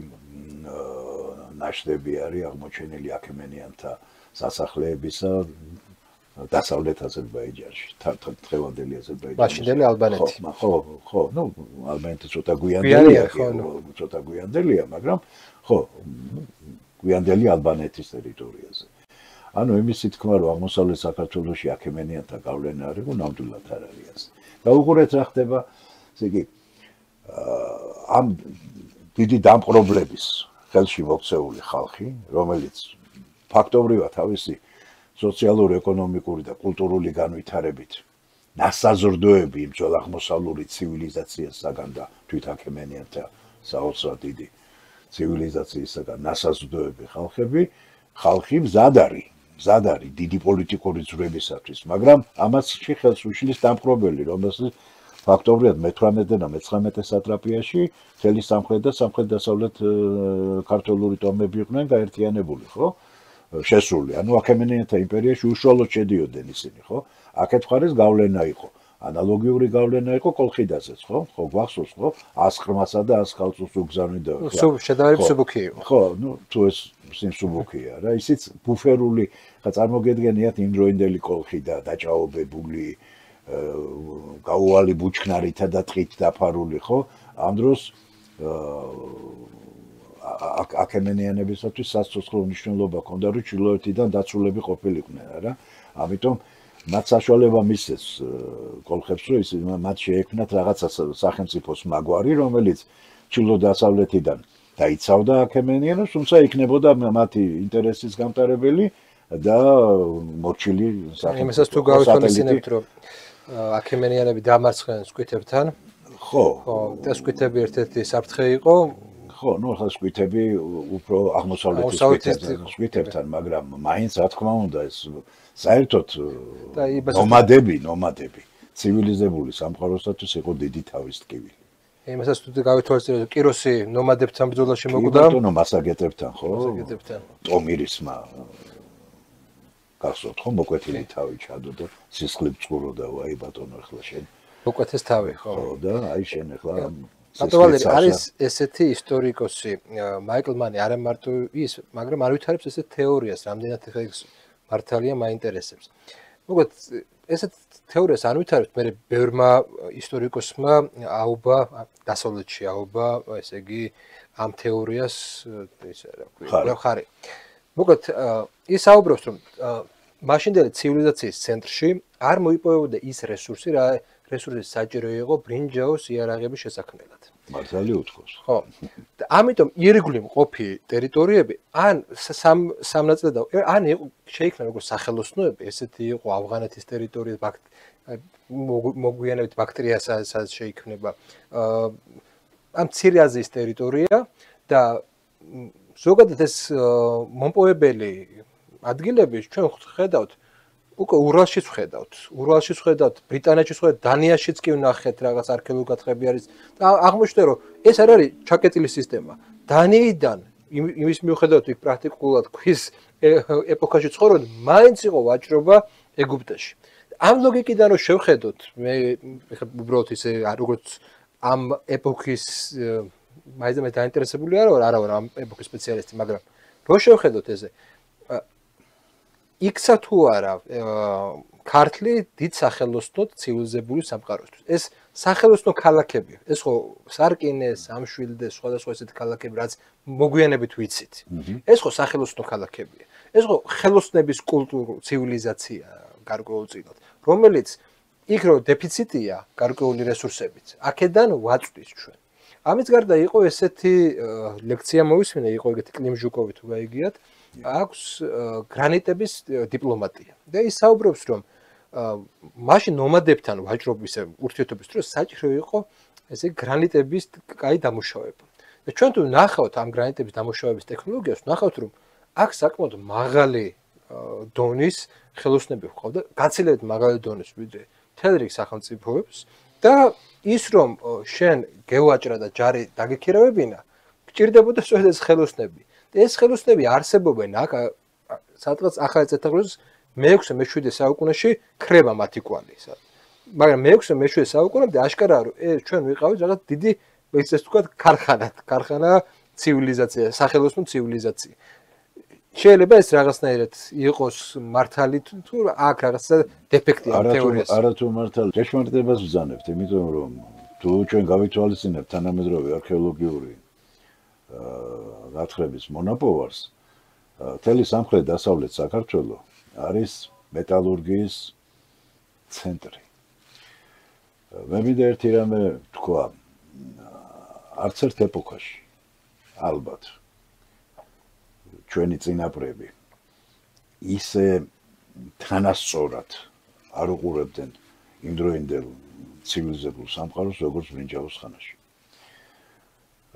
ნაშთები არის აღმოჩენილი აქემენიანთა სასახლეებისა დასავლეთ აზერბაიჯანში, დღევანდელი აზერბაიჯანში. მაშინდელი ალბანეთი. ხო, ნუ ალბანეთი ცოტა გვიანდელია, ცოტა გვიანდელია, მაგრამ ხო, გვიანდელი ალბანეთის ტერიტორიაზე. ანუ იმის თქმა, რომ აღმოსავლეთ საქართველოში აქემენიანთა გავლენა არის, ნამდვილად არ არის ასე. გაუყურეთ რა ხდება, ესე იგი ამ დიდი დამპყრობლების ხელში მოქცეული ხალხი, რომელიც ფაქტობრივად თავისი სოციალურ-ეკონომიკური და კულტურული განვითარებით ნასაზრდოები იმ ძველაღმოსავლური ცივილიზაციასაგან და თვით აქემენიანთა საოცრად დიდი ცივილიზაციისაგან ნასაზრდოები ხალხი მზად არის დიდი პოლიტიკური ძვრებისათვის, მაგრამ ამასში ხელს უშლის დამპყრობელი, რომელსაც ფაქტობრივად მე-18 და მე-19 სატრაპიაში მთელი სამხრეთ და სამხრეთ-დასავლეთ ქართლური ტომები იყვნენ გაერთიანებული, ხო? შესული. ანუ აქემენიანთა იმპერიაში უშუალოდ შედიოდნენ ისინი, ხო? აქეთ მხარეს გავლენა იყო. ანალოგიური გავლენა იყო კოლხიდაზეც, ხო? ხო, გვახსოვს, ხო? 100 ღრმასა და 100 ხალწულს უგზავნიდა. შედარებით მსუბუქი იყო. ხო, ნუ თუ ეს სიმსუბუქია რა, ისიც ბუფერული, ხა წარმოგედგენიათ იმდროინდელი კოლხი და დაჭაობებული გაუვალი ბუჩქნარითა და ტყით დაფარული, ხო? ამ დროს აქემენიანებისათვის სასიცოცხლო მნიშვნელობა ჰქონდა, რომ ჩრდილოეთიდან დაცულები ყოფილიყვნენ, არა? ამიტომ მათ საშუალება მისცეს კოლხებს, რომ მათ შეექმნათ რაღაცა სახელმწიფოს მაგვარი, რომელიც ჩრდილო-დასავლეთიდან დაიცავდა აქემენიანებს, თუმცა იქნებოდა მათი ინტერესის გამტარებელი და მორჩილი სახელმწიფო. იმასაც თუ გავეთვალისწინებთ, რომ აქემენიანები დამარცხდნენ სკვითებთან. ხო, და სკვითები ერთ-ერთი საფრთხე იყო. ხო, ნუ ახლა სკვითები უფრო აღმოსავლეთის სკვითებთან, მაგრამ მაინც რა თქმა უნდა ეს საერთოდ ნომადები, ცივილიზებული სამყაროსათვის იყო დიდი თავის ტკივილი. იმასაც თუ გავითვალისწინებთ, კიროსი ნომადებთან ბრძოლაში მოკვდა. ბატონო მასაგეტებთან, ხო? მასაგეტებთან. ტომირისმა გახსოვთ ხო, მოკვეთილი თავი ჩადო და სისხლი წყუროდა, აი ბატონო ახლა შენ. მოკვეთის თავი, ხო? ხო და აი შენ ახლა ბატონო არის ესეთი ისტორიკოსი მაიკლ მანი არა მარტო ის, მაგრამ არ ვითარებს ესეთ თეორიას, რამდენად ეს მართალია მაინტერესებს. მოკლედ ესეთ თეორიას არ ვითარებს, მე ბევრმა ისტორიკოსმა აუბა დასავლეთში აუბა, ესე იგი ამ თეორიას ისე რა ქვია, ხარი. მოკლედ ის აუბრობს, რომ მაშინდელი ცივილიზაციის ცენტრში არ მოიპოვებოდა ის რესურსი, რა რესურსი საჭირო იყო ბრინჯაოს იარაღების შესაქმნელად. მართალი უთქოს. ხო. ამიტომ ირგვლივ მყოფი ტერიტორიები ან სამნაწილად ან შეიქმნა როგორც სახელოსნოები, ესეთი იყო ავღანეთის ტერიტორია, მოგვიანებით ბაქტრიასაც შეიქმნება. ამ მცირე აზიის ტერიტორია და ზოგადად ეს მომპოვებელი ადგილები ჩვენ ხედავთ უკვე ურალშიც ხედავთ, ბრიტანეთშიც ხედავთ, დანიაშიც კი ვნახეთ რაღაც არქეოლოგიურ გათხრები არის და აღმოჩნდა რომ ეს არ არის ჩაკეტილი სისტემა. დანიიდან იმის მიუხედავად იქ პრაქტიკულად ქვის ეპოქაში ცხოვრობდნენ, მაინც იყო ვაჭრობა ეგვიპტეში. ამ ლოგიკიდან რომ შევხედოთ, მე უბრალოდ ისე როგორც ამ ეპოქის მაინც დაინტერესებული არა ვარ ამ ეპოქის სპეციალისტი, მაგრამ რო შევხედოთ ესე იქცა თუ არა ქართლი დიდ სახელოსნოდ ცივილიზებული სამყაროსთვის. ეს სახელოსნო ქალაქებია. ეს ხო სარკინე, სამშვილდე, სხვადასხვა ესეთი ქალაქები, რაც მოგვიანებით ვიცით. ეს ხო სახელოსნო ქალაქებია. ეს ხო ხელოსნების კულტურა, ცივილიზაცია გარკვეულწილად, რომელიც იქ რო დეფიციტია გარკვეული რესურსებით. აქედან ვაწვდის ჩვენ. ამის გარდა იყო ესეთი ლექცია მოვისმინე, იყო ეგეთი კლიმ ჟუკოვი თუ გაიგიათ. აქვს გრანიტების დიპლომატია. და ის საუბრობს, რომ მაშინ ნომადებთან ვაჭრობის ურთიერთობის დროს საჭირო იყო ესე გრანიტების კაი დამუშავება. და ჩვენ თუ ნახავთ ამ გრანიტების დამუშავების ტექნოლოგიას, ნახავთ, რომ აქ საკმაოდ მაღალი დონის ხელოსნები ჰყავდა, გაცილებით მაღალი დონის ვიდრე მთელ რიგ სახელმწიფოებს და ის რომ შენ გევაჭრა და ჯარი დაგიქირავებინა, გჭირდებოდა სწორედ ეს ხელოსნები. და ეს ხელოსნები არსებობენ აქ სადღაც ახალ წელთაღრიცხვის მე-6-მე-7 საუკუნეში ქრება მათი კვალი. მაგრამ მე-6-მე-7 საუკუნემდე აშკარაა რომ ჩვენ ვიყავით რაღაც დიდი ესე ვთქვათ ქარხანა ცივილიზაცია, სახელოსნო ცივილიზაცია. შეიძლება ეს რაღაცნაირად იყოს მართალი თუ აქ რაღაცა დეფექტია თეორიას. არა თუ მართალი, ჭეშმარიტებას ვზანებთ, იმიტომ რომ თუ ჩვენ გავითვალისწინებთ თანამედროვე არქეოლოგიური გათხრების მონაპოვარს, მთელი სამხრეთ-დასავლეთ საქართველო არის მეტალურგიის ცენტრი. მე მინდა ერთი რამე თქვა, არც ერთ ეპოქაში ალბათ ჩვენი წინაპრები ისე თანასწორად არ უყურებდნენ იმდროინდელ ცივილიზებულ სამყაროს, როგორც ბრინჯაოს ხანაში.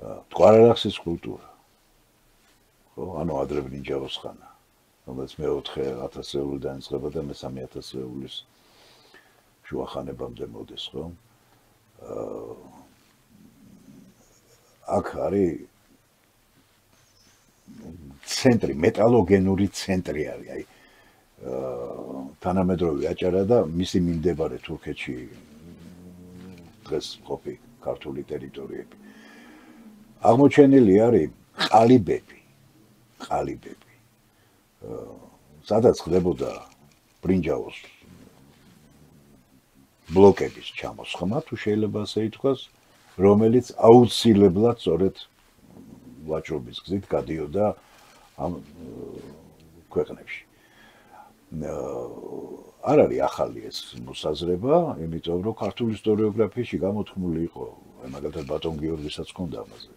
მტკვარ-არაქსის კულტურა, ხო, ანუ ადრე ბრინჯაოს ხანა, რომელიც მე-4000 დაიწყება და მე-3000 შუა ხანებამდე მოდის, ხო? აქ არის ცენტრი, მეტალოგენური ცენტრი არის, აი თანამედროვე აჭარა და მისი მიმდებარე თურქეთში დღეს ყოფი ქართული ტერიტორიები. აღმოჩენილი არის ყალიბები. სადაც ხდებოდა ბრინჯაოს ბლოკების ჩამოსხმა, თუ შეიძლება ასე ითქვას, რომელიც აუცილებლად სწორედ ვაჭრობის გზით გადიოდა ამ ქვეყნებში. არ არის ახალი ეს მოსაზრება, იმიტომ რომ ქართული ისტორიოგრაფიაში გამოთქმული იყო, მაგალითად ბატონ გიორგისაც ჰქონდა ამაზე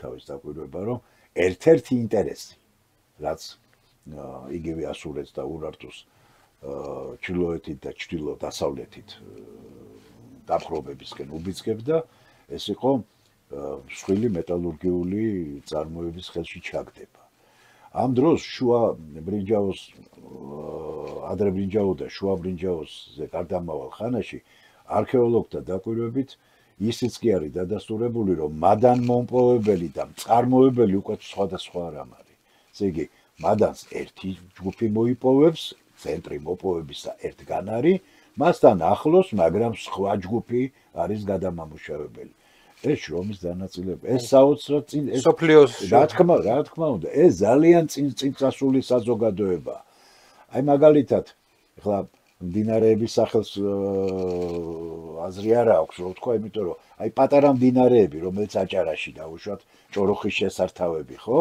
თავის დაკვირვება, რომ ერთ-ერთი ინტერესი, რაც იგივე ასურეთს და ურარტუს ჩრდილოეთით და ჩრდილო-დასავლეთით დაპყრობებისკენ უბიძგებდა, ეს იყო მსხვილი მეტალურგიული წარმოების ხელში ჩაგდება. ამ დროს შუა ბრინჯაოს, ადრე ბრინჯაო და შუა ბრინჯაოსზე გარდამავალ ხანაში არქეოლოგთა დაკვირვებით ისიც კი არის დადასტურებული, რომ მადანმომპოვებელი და მწარმოებელი უკვე სხვადასხვა რამ არის. ესე იგი, მადანს ერთი ჯგუფი მოიპოვებს, ცენტრი მოპოვებისა ერთგან არის, მასთან ახლოს, მაგრამ სხვა ჯგუფი არის გადამამუშავებელი. ეს შრომის დანაწილება, ეს საოცრად წინ სოფლიოს რა თქმა უნდა, ეს ძალიან წინწასული საზოგადოებაა. აი მაგალითად, ეხლა მდინარეების სახელს აზრი არ აქვს, რო ვთქვა, იმიტომ რომ აი პატარა მდინარეები, რომელიც აჭარაში დაუშვათ, ჭოროხის შესართავები, ხო?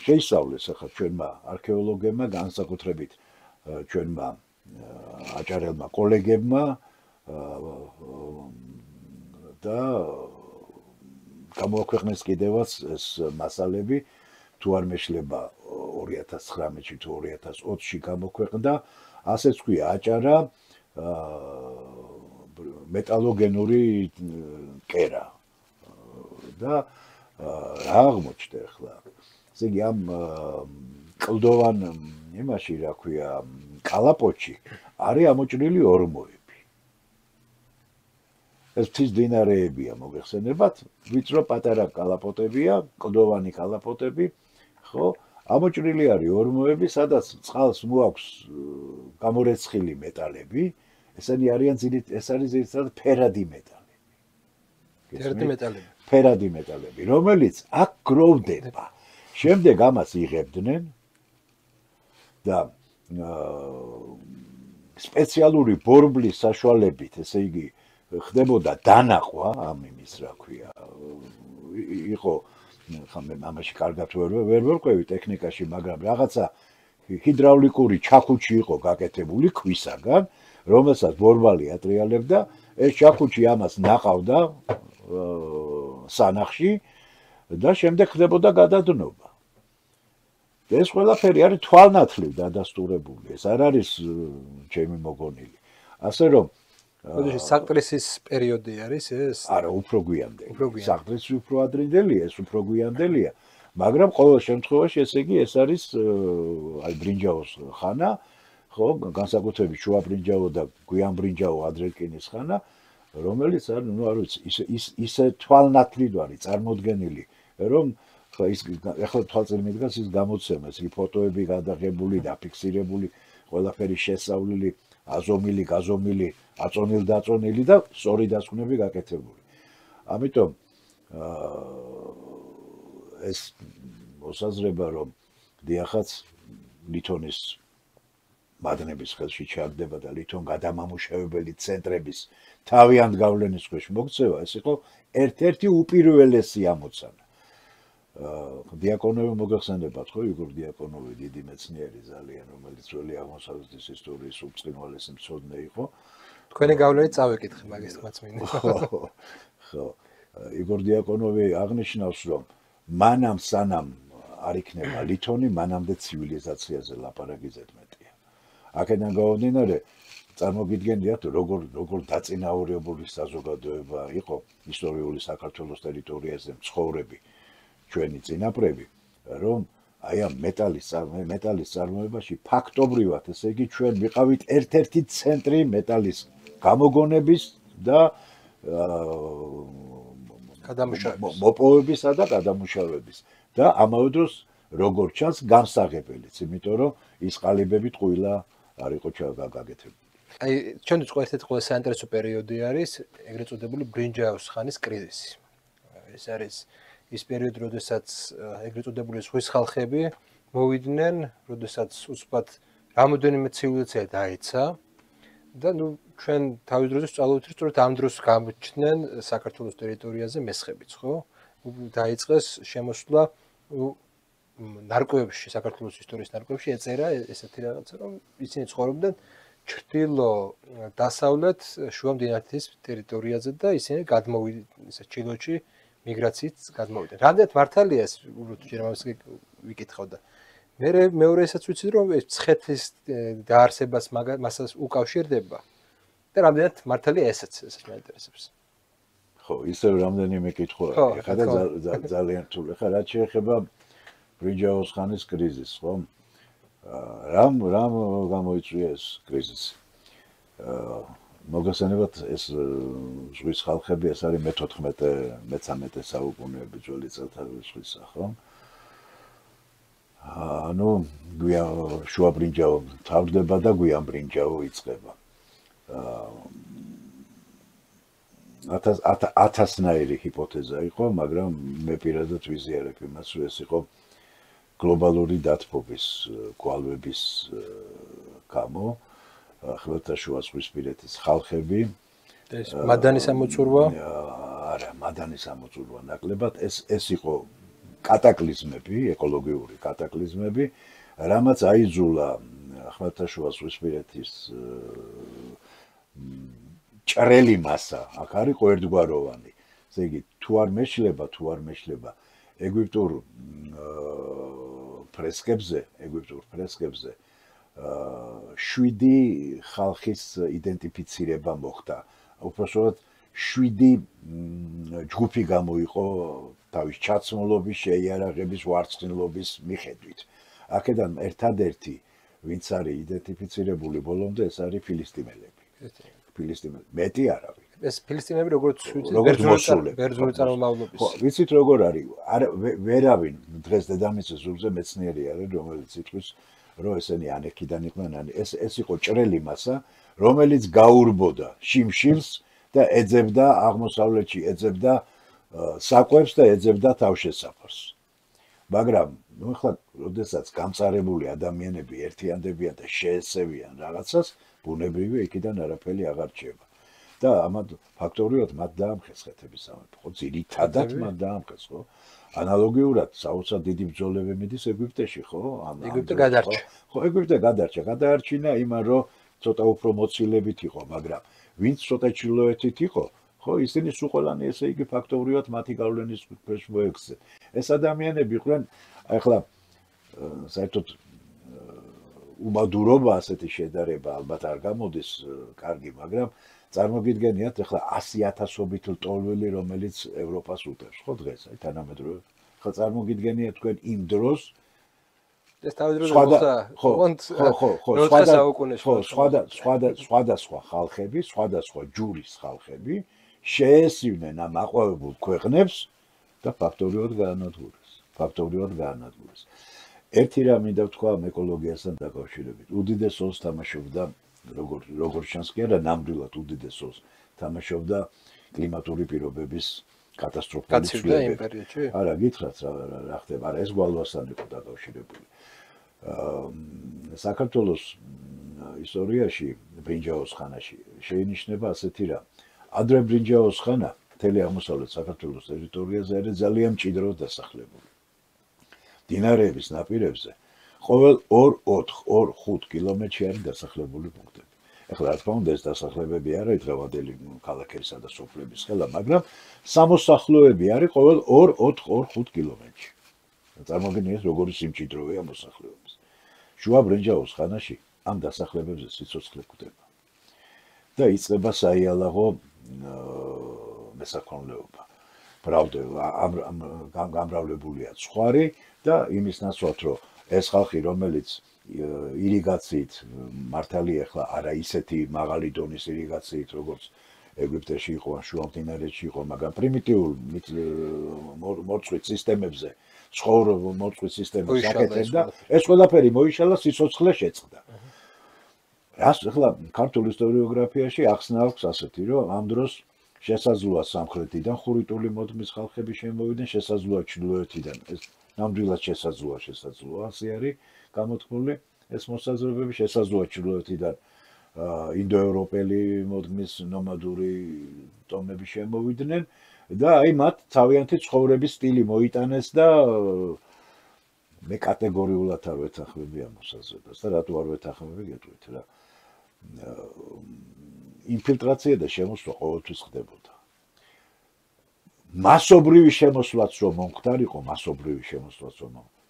შეისწავლეს ახლა ჩვენმა არქეოლოგებმა, განსაკუთრებით ჩვენმა აჭარელმა კოლეგებმა და გამოაქვეყნეს კიდევაც ეს მასალები, თუ არ მეშლება 2019-ში თუ 2020-ში გამოქვეყნდა, ასეც ქვია აჭარა მეტალოგენური კერა და რა აღმოჩნდა ახლა. ესე იგი ამ კლდოვან იმაში რა ქვია, კალაპოტში არის ამოჭრილი ორმოები. ეს მთის მდინარეებია მოგეხსენებათ, ვიწრო პატარა კალაპოტებია, კლდოვანი კალაპოტები, ხო? ამოჭრილი არის ორმოები, სადაც წყალს მოაქვს გამორეცხილი მეტალები, ესენი არიან ეს არის ზედმეტად ფერადი მეტალები. ფერადი მეტალები, რომელიც აქ გროვდება. შემდეგ ამას იღებდნენ და სპეციალური ბორბლის საშუალებით, ესე იგი, ხდებოდა დანახვა ამ იმის, რა ქვია, იყო ხომ ამაში კარგად ვერ ვერკვევი ტექნიკაში, მაგრამ რაღაცა ჰიდრავლიკური ჩაქუჩი იყო გაკეთებული ქვისაგან, რომელსაც ბორბალი ატრიალებდა, ეს ჩაქუჩი ამას ნაყავდა სანახში და შემდეგ ხდებოდა გადადნობა. ეს ყველაფერი არის თვალნათლივ დადასტურებული, ეს არ არის ჩემი მოგონილი. ასე რომ ოდეში საკტრისის პერიოდი არის ეს? არა, უფრო გვიანდელი. საკტრისი უფრო ადრინდელია, ეს უფრო გვიანდელია, მაგრამ ყოველ შემთხვევაში, ესე იგი, ეს არის აი ბრინჯაოს ხანა, ხო, განსაკუთრებით შუა ბრინჯაო და გვიან ბრინჯაო ადრე რკინის ხანა, რომელიც არ ვიცი, ისე თვალნათლად არის წარმოდგენილი, რომ ეხლა თვალწინ მიდგას ის გამოცემა, ის ფოტოები გადაღებული, დაფიქსირებული, ყველაფერი შესწავლილი, აზომილი, გაზომილი, აწონილ-დაწონილი და სწორი დასკვნები გაკეთებული. ამიტომ ეს მოსაზრება, რომ დიახაც ლითონის მადნების ხელში ჩაგდება და ლითონ გადამამუშავებელი ცენტრების თავიანთ გავლენის ქვეშ მოქცევა, ეს იყო ერთ-ერთი უპირველესი ამოცანა. დიაკონოვი მოგახსენებათ, ხო, იგორ დიაკონოვი დიდი მეცნიერი ძალიან, რომელიც ძველი აღმოსავლეთის ისტორიის უბრწყინვალესი მცოდნე იყო. თქვენი გავლენით წავეკითხე მაგის თქმაც მინდა. ხო. იგორ დიაკონოვი აღნიშნავს, რომ მანამ სანამ არ იქნება ლითონი, მანამდე ცივილიზაციაზე ლაპარაკი ზედმეტია. აქედან გამომდინარე, წარმოგიდგენიათ, როგორ დაწინაურებული საზოგადოება იყო ისტორიული საქართველოს ტერიტორიაზე მცხოვრები ჩვენი წინაპრები, რომ აი ამ მეტალის წარმოებაში ფაქტობრივად, ესე იგი, ჩვენ ვიყავით ერთ-ერთი ცენტრი მეტალის გამოგონების და მოპოვებისა და გადამუშავების და ამავე დროს როგორც ჩანს გამსაღებელიც, იმიტომ რომ ის ყალიბები ტყუილა არ იყო გაგეთებული. აი, ჩვენთვის ერთ-ერთი ყველაზე საინტერესო პერიოდი არის ეგრეთ წოდებული ბრინჯაოს ხანის კრიზისი. ეს არის ის პერიოდი, როდესაც ეგრეთ წოდებული ზღვის ხალხები მოვიდნენ, როდესაც უცბად რამოდენიმე ცივილიზაცია დაეცა და ჩვენ თავის დროზე ვსწავლობთ, რომ სწორედ ამ დროს გამოჩნდნენ საქართველოს ტერიტორიაზე მესხებიც, ხო? დაიწყეს შემოსვლა ნარკვევებში, საქართველოს ისტორიის ნარკვევებში ეწერა ესეთი რაღაცა, რომ ისინი ცხოვრობდნენ ჩრდილო-დასავლეთ შუამდინარეთის ტერიტორიაზე და ისინი გადმოვიდნენ ჩილოში მიგრაციით გადმოვიდნენ. რამდენად მართალია ეს უბრალოდ ჯერ ამას ვიკითხავ და მეორესაც ვიცი რომ ეს მცხეთის დაარსებას მასას უკავშირდება და რამდენად მართალია ესეც მაინტერესებს. ხო, ისევ რამდენიმე კითხვა ხა და ძალიან რთული. ხა რაც შეეხება ბრინჯაოს ხანის კრიზისს, ხო? რამ გამოიწვია ეს კრიზისი? მოგესალმებით, ეს ზღვის ხალხები, ეს არის მე-14-მე-13 საუკუნეები ძველი წელთაღრიცხვისა, ხო? ანუ შუა ბრინჯაო თავდება და გვიან ბრინჯაო იწყება. 1000-ნაირი ჰიპოთეზა იყო, მაგრამ მე პირადად ვიზიარებ იმას, რომ ეს იყო გლობალური დათბობის კვალვების გამო ხმელთაშუა ზღვისპირეთის ხალხები ეს მადანის ამოწურვა? არა, მადანის ამოწურვა ნაკლებად ეს იყო კატაკლიზმები, ეკოლოგიური კატაკლიზმები, რამაც აიძულა ხმელთაშუა ზღვისპირეთის ჭრელი მასა, აქ არის ერთგვაროვანი. ესე იგი, თუ არ მეშლება ეგვიპტურ ფრესკებზე 7 ხალხის იდენტიფიცირება მოხდა. უпростоოდ 7 ჯგუფი გამოიყო თავის ჩაცმულობის, შეიარაღების, ვარცხნილობის მიხედვით. აქედან ერთადერთი, ვინც არის იდენტიფიცირებული ბოლომდე, ეს არის ფილისტიმელები. მეტი არავინ. ეს ფილისტიმები როგორც ბერძნული წარმომავლობის. ხო, ვიცით როგორ არის? ვერავინ დღეს დედამიწის ზურგზე მეცნიერი არის, რომელიც იტყვის, რომ ესენი ანექიდან იყვნენ, ეს იყო ჭრელი მასა, რომელიც გაურბოდა შიმშილს და ეძებდა აღმოსავლეთში, ეძებდა საკვებს და ეძებდა თავშესაფარს. მაგრამ ახლა, როდესაც გამწარებული ადამიანები ერთიანდებიან და შეესევიან რაღაცას, ბუნებრივია იქიდან არაფერი აღარ რჩება. და ამათ ფაქტორიულად მათ დაამხეს ხეთების სამეფო, ხო, ძირითადად მათ დაამხეს, ხო? ანალოგიურად საოცრად დიდი ბრძოლები მიდის ეგვიპტეში, ხო? ეგვიპტე გადარჩა. ხო, ეგვიპტე გადარჩინა იმან, რომ ცოტა უფრო მოცილებით იყო, მაგრამ ვინც ცოტა ჩრდილოეთით იყო, ხო, ისინი სულ ყველანი ესე იგი ფაქტორიულად მათი გავლენის ქვეშ მოექცნენ. ეს ადამიანები იყვნენ, ახლა საერთოდ უმადურობა ასეთი შედარება ალბათ არ გამოდის კარგი, მაგრამ წარმოგიდგენიათ ახლა 100,000-ობით ლტოლვილი, რომელიც ევროპას უტევს, ხო დღეს, აი თანამედროვე. ხა წარმოგიდგენიათ თქვენ იმ დროს ეს თავიდანვე მოხდა. სხვადასხვა ხალხები, სხვადასხვა ჯურის ხალხები შეესივნენ ამ აყვავებულ ქვეყნებს და ფაქტობრივად გაანადგურეს. ერთი რამ მინდა ვთქვა ეკოლოგიასთან დაკავშირებით. უდიდეს როლს თამაშობდა როგორც ჩანს კი არა ნამდვილად უდიდეს როლს თამაშობდა კლიმატური პირობების კატასტროფული ცვლილებები. არა, გითხრათ რა ხდება, არა ეს გვალვასთან იყო დაკავშირებული. საქართველოს ისტორიაში ბრინჯაოს ხანაში შეინიშნება ასეთი რამ. ადრე ბრინჯაოს ხანა მთელი აღმოსავლეთ საქართველოს ტერიტორიაზე არის ძალიან მჭიდროდ დასახლებული. მდინარეების ნაპირებზე ყოველ 2-4-5 კილომეტრში არის დასახლებული პუნქტები. ეხლა რა თქმა უნდა ეს დასახლებები არ არის დღევანდელი ქალაქებისა და სოფლების ხელა, მაგრამ სამოსახლოები არის ყოველ 2-4-5 კილომეტრში. წარმოგიდგენთ როგორი სიმჭიდროვეა მოსახლეობის. შუა ბრინჯაოს ხანაში ამ დასახლებებზე სიცოცხლე გვხვდება. და იწყება საიალაღო მესაქონლეობა. მრავლდება გამრავლებულია ცხვარი და იმის ნაცვლად რომ ეს ხალხი რომელიც ირიგაციით მართალი ახლა არა ისეთი მაღალი დონის ირიგაციით როგორც ეგვიპტეში იყო ან შუა მდინარეში იყო, მაგრამ პრიმიტიულ მორწყვით სისტემებზე ცხოვრობ მორწყვით სისტემებს აკეთებდა, ეს ყველაფერი მოიშალა, სიცოცხლე შეწყდა. რას ახლა ქართულ ისტორიოგრაფიაში ახსნა აქვს ასეთი, რომ ამ დროს შესაძლოა სამხრეთიდან ხურიტული მოდმის ხალხები შემოვიდნენ, შესაძლოა ჩრდილოეთიდან. ეს ნამდვილად შესაძლოა, ასე არის გამოთქმული ეს მოსაზრებები, შესაძლოა ჩრდილოეთიდან ინდოევროპელი მოდმის ნომადური ტომები შემოვიდნენ და აი მათ თავიანთი ცხოვრების სტილი მოიტანეს და მე კატეგორიულად არ ვეთანხმები ამ მოსაზრებას და რატო არ ვეთანხმები გეტყვით რა. ინფილტრაცია და შემოსვლა ყოველთვის ხდებოდა. მასობრივი შემოსვლაც რომ მომხდარიყო,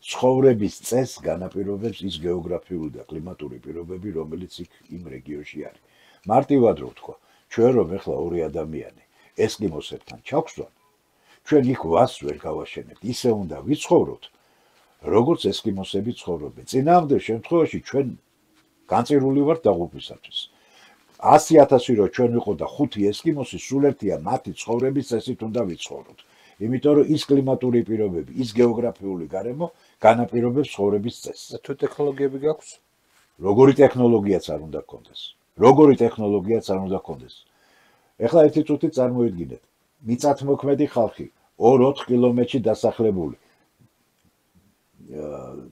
ცხოვრების წესს განაპირობებს ის გეოგრაფიული და კლიმატური პირობები, რომელიც იმ რეგიონში არის. მარტივად რო ვთქვა, ჩვენ რომ ეხლა ორი ადამიანი ესკიმოსებთან ჩავხსვან, ჩვენ იქ ვას ვერ გავაშენებთ, ისე უნდა ვიცხოვროთ, როგორც ესკიმოსები ცხოვრობენ. წინააღმდეგ შემთხვევაში ჩვენ განწირული ვართ დაღუპვისათვის. 100,000 რო ჩვენ ვიყო და 5 ესკიმოსი სულ ერთია მათი ცხოვრების წესით უნდა ვიცხოვროთ. იმიტომ რომ ის კლიმატური პირობები, ის გეოგრაფიული გარემო განაპირობებს ცხოვრების წესს. თუ ტექნოლოგიები გაქვს? როგორი ტექნოლოგიაც არ უნდა გქონდეს. ეხლა ერთი წუთი წარმოიდგინეთ, მიწათმოქმედი ხალხი 2-4 კილომეტრში დასახლებული.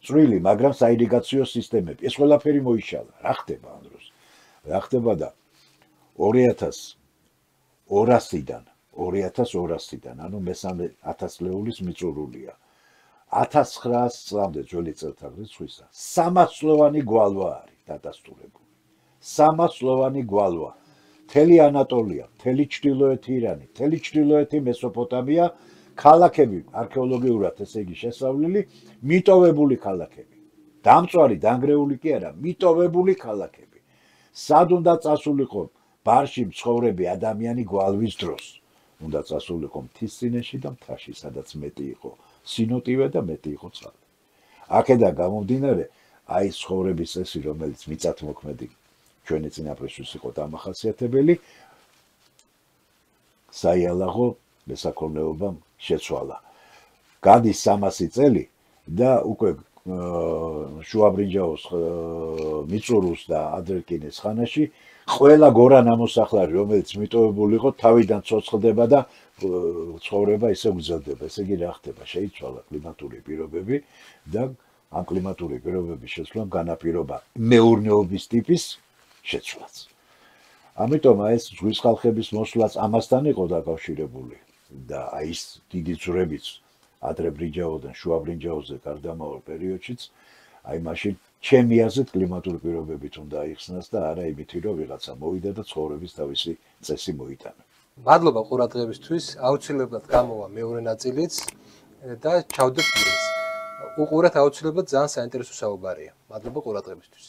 წვრილი, მაგრამ საირიგაციო სისტემები. ეს ყველაფერი მოიშალა. რა ხდება ამ დროს? რა ხდება და 2200-დან, ანუ მესამე 1000 წლეულის მიწურულია. 1900 წლამდე ძველი წელთაღრიცხვისა 300 წლოვანი გვალვა არის დადასტურებული. 300 წლოვანი გვალვა. მთელი ანატოლია, მთელი ჩრდილოეთი ირანი, მთელი ჩრდილოეთი მესოპოტამია, ქალაქები არქეოლოგიურად ესე იგი შესავლილი, მიტოვებული ქალაქები. დამწვარი, დანგრეული კი არა, მიტოვებული ქალაქები. სად უნდა წასულიყო ბარში მცხოვრები ადამიანი გვალვის დროს? უნდა წასულიყო მთისწინეთში და მთაში, სადაც მეტი იყო სინოტივე და მეტი იყო წყალი. აქედან გამომდინარე, აი ცხოვრების წესი, რომელიც მიწათმოქმედი ჩვენი წინაპრისთვის იყო დამახასიათებელი, საიალაღო მესაქონლეობამ შეცვალა. გადის 300 წელი და უკვე შუაბრინჯაოს მიწურუს და ადრეკინეს ხანაში ყველა გორა ნამოსახლარი, რომელიც მიტოვებული იყო, თავიდან ცოცხლდება და ცხოვრება ისე გრძელდება. ესე იგი რა ხდება? შეიცვალა კლიმატური პირობები და ამ კლიმატური პირობების შეცვლამ განაპირობა მეურნეობის ტიპის შეცვლაც. ამიტომ ეს ზღვის ხალხების მოსვლაც ამასთან იყო დაკავშირებული და აი ეს დიდი ძვრებიც ადრე ბრინჯაოდან შუა ბრინჯაოზე გარდამავალ პერიოდშიც აი მაშინ ჩემი აზრით კლიმატური პირობებით უნდა აიხსნას და არა იმითი რომ ვიღაცა მოვიდა და ცხოვრების თავისი წესი მოიტანა. მადლობა ყურადღებისთვის, აუცილებლად გამოვა მეორე ნაწილიც და ჩავდებთ ის. უყურეთ აუცილებლად ძალიან საინტერესო საუბარია. მადლობა ყურადღებისთვის.